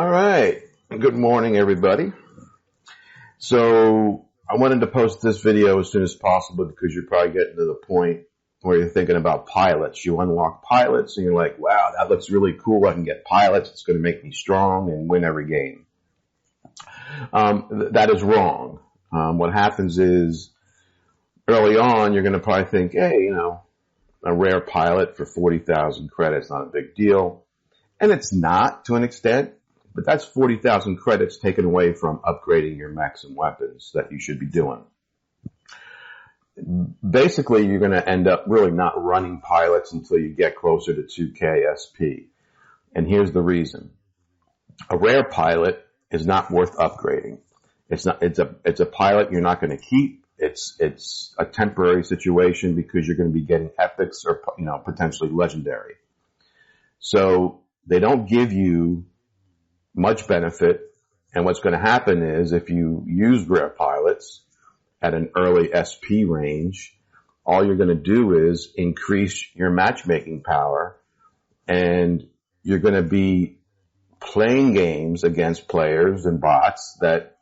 All right. Good morning, everybody. So I wanted to post this video as soon as possible because you're probably getting to the point where you're thinking about pilots. You unlock pilots and you're like, wow, that looks really cool. I can get pilots. It's going to make me strong and win every game. That is wrong. What happens is early on, you're going to probably think, hey, a rare pilot for 40,000 credits, not a big deal. And it's not to an extent. But that's 40,000 credits taken away from upgrading your mechs and weapons that you should be doing. Basically, you're going to end up really not running pilots until you get closer to 2K SP. And here's the reason. A rare pilot is not worth upgrading. It's a pilot you're not going to keep. It's a temporary situation because you're going to be getting epics or, potentially legendary. So they don't give you much benefit, and what's going to happen is if you use rare pilots at an early SP range, all you're going to do is increase your matchmaking power, and you're going to be playing games against players and bots that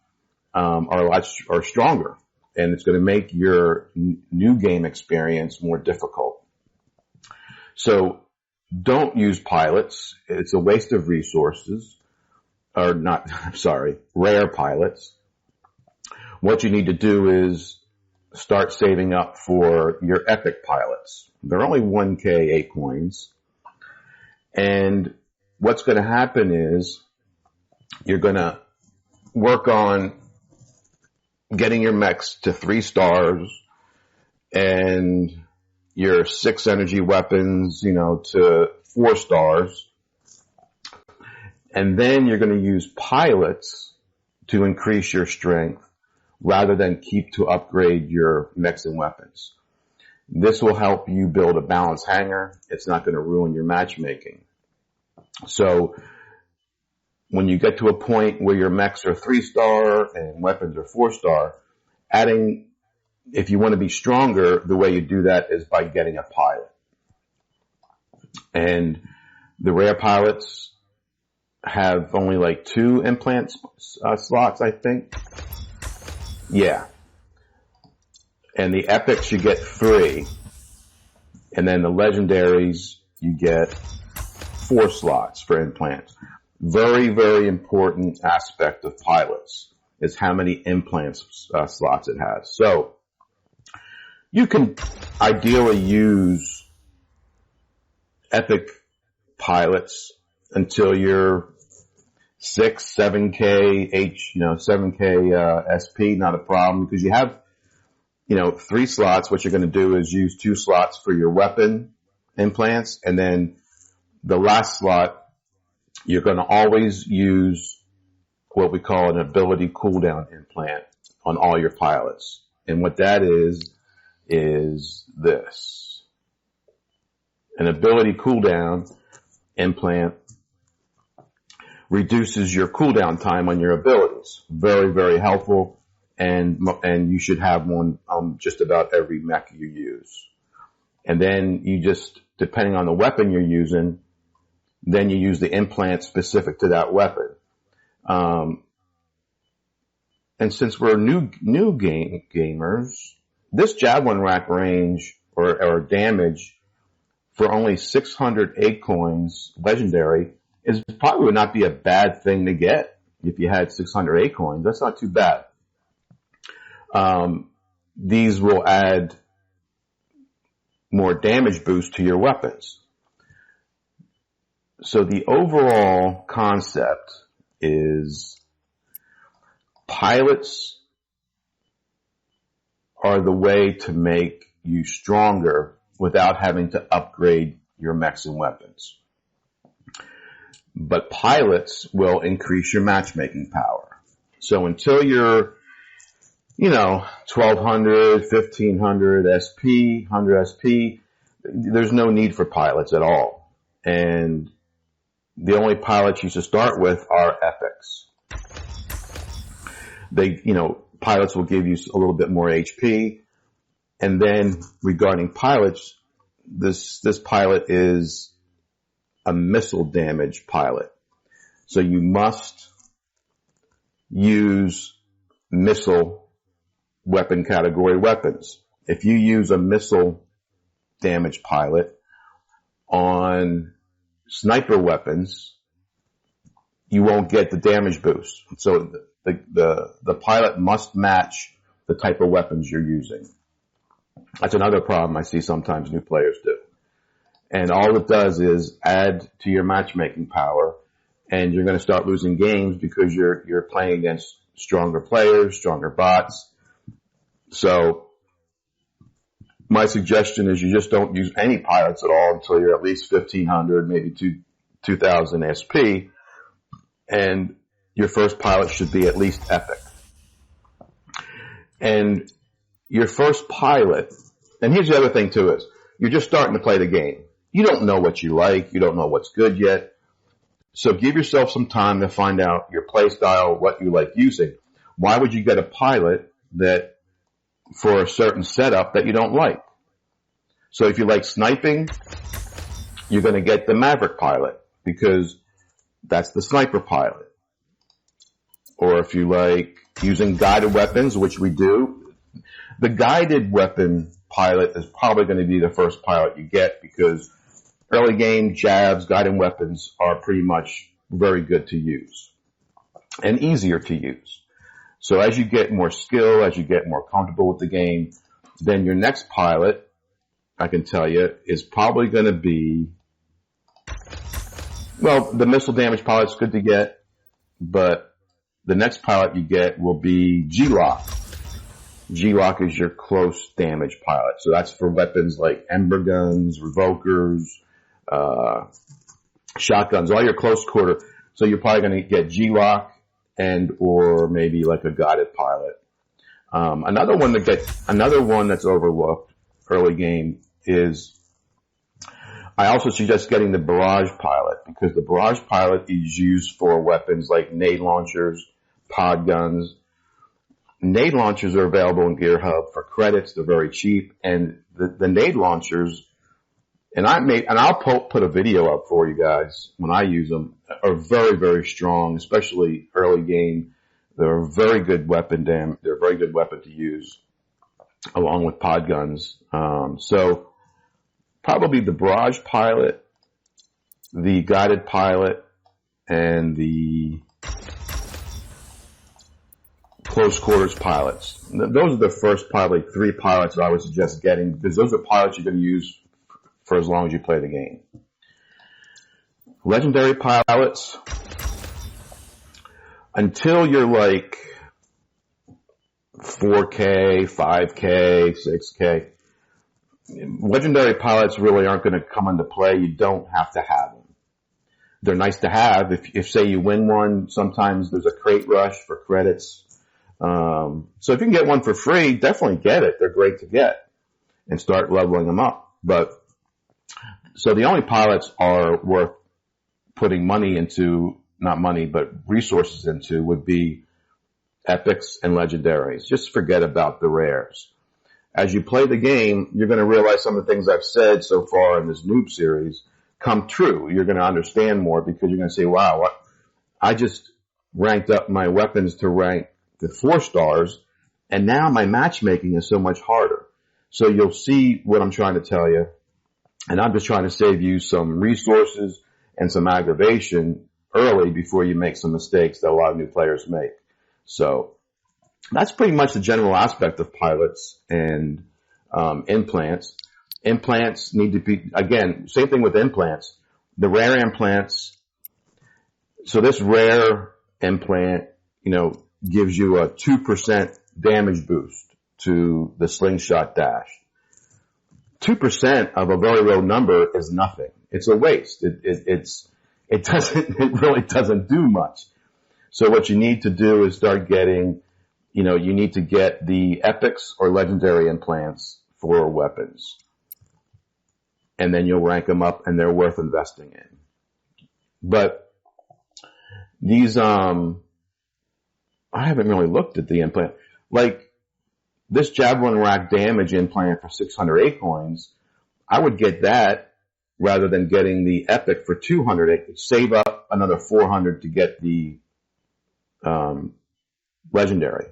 are stronger, and it's going to make your new game experience more difficult. So don't use pilots. It's a waste of resources. Rare pilots. What you need to do is start saving up for your epic pilots. They're only 1K 8 coins. And what's going to happen is you're going to work on getting your mechs to 3 stars and your 6 energy weapons, to 4 stars. And then you're going to use pilots to increase your strength rather than keep to upgrade your mechs and weapons. This will help you build a balanced hangar. It's not going to ruin your matchmaking. So when you get to a point where your mechs are 3-star and weapons are 4-star, if you want to be stronger, the way you do that is by getting a pilot. And the rare pilots have only like 2 implant slots, I think. Yeah. And the epics you get 3. And then the legendaries you get 4 slots for implants. Very, very important aspect of pilots is how many implants slots it has. So you can ideally use epic pilots until you're 6, 7K 7K SP, not a problem, because you have 3 slots. What you're going to do is use 2 slots for your weapon implants, and then the last slot you're going to always use what we call an ability cooldown implant on all your pilots. And what that is this. An ability cooldown implant reduces your cooldown time on your abilities. Very, very helpful, and you should have one just about every mech you use. And then you just, depending on the weapon you're using, then you use the implant specific to that weapon. And since we're new gamers, this Javelin rack range or damage for only 600 8 coins legendary is probably would not be a bad thing to get if you had 600 8 coins. That's not too bad. These will add more damage boost to your weapons. So the overall concept is pilots are the way to make you stronger without having to upgrade your mechs and weapons. But pilots will increase your matchmaking power. So until you're, 1200, 1500 SP, 100 SP, there's no need for pilots at all. And the only pilots you should start with are epics. Pilots will give you a little bit more HP. And then regarding pilots, this pilot is a missile damage pilot. So you must use missile weapon category weapons. If you use a missile damage pilot on sniper weapons, you won't get the damage boost. So the pilot must match the type of weapons you're using. That's another problem I see sometimes new players do. And all it does is add to your matchmaking power, and you're going to start losing games because you're playing against stronger players, stronger bots. So my suggestion is you just don't use any pilots at all until you're at least 1,500, maybe 2,000 SP, and your first pilot should be at least epic. And your first pilot, and here's the other thing too is, you're just starting to play the game. You don't know what you like, you don't know what's good yet. So give yourself some time to find out your play style, what you like using. Why would you get a pilot that for a certain setup that you don't like? So if you like sniping, you're going to get the Maverick pilot because that's the sniper pilot. Or if you like using guided weapons, which we do, the guided weapon pilot is probably going to be the first pilot you get because early game jabs, guided weapons are pretty much very good to use and easier to use. So as you get more skill, as you get more comfortable with the game, then your next pilot, I can tell you, is probably going to be, well, the missile damage pilot's good to get, but the next pilot you get will be G-Lock. G-Lock is your close damage pilot. So that's for weapons like ember guns, revokers, shotguns, all your close quarter. So you're probably going to get G-Lock and or maybe like a guided pilot. Another one that's overlooked early game is I also suggest getting the barrage pilot because the barrage pilot is used for weapons like nade launchers, pod guns. Nade launchers are available in Gear Hub for credits. They're very cheap, and the nade launchers, and I'll put a video up for you guys when I use them, are very, very strong, especially early game. They're a very good weapon. They're a very good weapon to use along with pod guns. So probably the barrage pilot, the guided pilot, and the close quarters pilots. Those are the first probably 3 pilots that I would suggest getting because those are pilots you're going to use for as long as you play the game. Legendary pilots, until you're like 4K, 5K, 6K, legendary pilots really aren't going to come into play. You don't have to have them. They're nice to have. If say you win one, sometimes there's a crate rush for credits. So if you can get one for free, definitely get it. They're great to get and start leveling them up. But so the only pilots are worth putting money into, not money, but resources into would be epics and legendaries. Just forget about the rares. As you play the game, you're going to realize some of the things I've said so far in this Noob series come true. You're going to understand more because you're going to say, wow, I just ranked up my weapons to rank to 4 stars, and now my matchmaking is so much harder. So you'll see what I'm trying to tell you, and I'm just trying to save you some resources and some aggravation early before you make some mistakes that a lot of new players make. So that's pretty much the general aspect of pilots and implants. Implants need to be, again, same thing with implants. The rare implants, so this rare implant, gives you a 2% damage boost to the slingshot dash. 2% of a very low number is nothing. It's a waste. It really doesn't do much. So what you need to do is start getting, you need to get the epics or legendary implants for weapons. And then you'll rank them up and they're worth investing in. But these, I haven't really looked at the implant. Like this Javelin Rack damage implant for 600 acorns, I would get that rather than getting the Epic for 200. It could save up another 400 to get the Legendary.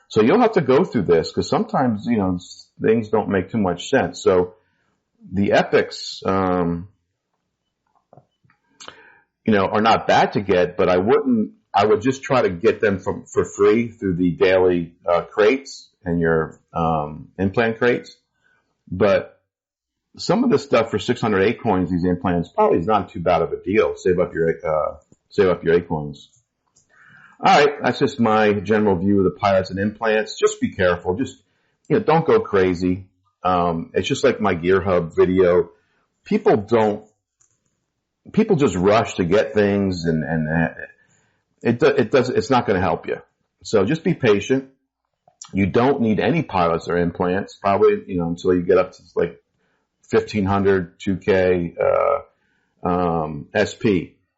So you'll have to go through this because sometimes, things don't make too much sense. So the Epics, are not bad to get, but I would just try to get them for free through the daily crates and your implant crates. But some of the stuff for 608 coins, these implants, probably is not too bad of a deal. Save up your acorns. All right, that's just my general view of the pilots and implants. Just be careful. Just don't go crazy. It's just like my Gear Hub video. People just rush to get things, and it's not going to help you. So just be patient. You don't need any pilots or implants, probably, until you get up to like 1500, 2K, SP.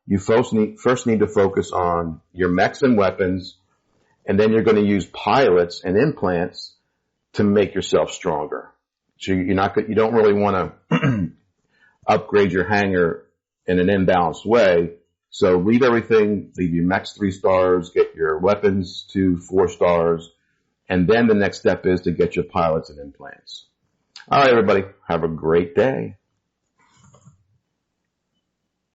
You first need to focus on your mechs and weapons, and then you're going to use pilots and implants to make yourself stronger. So you don't really want to upgrade your hangar in an imbalanced way. So leave your mechs 3 stars, get your weapons to 4 stars, and then the next step is to get your pilots and implants. All right, everybody, have a great day.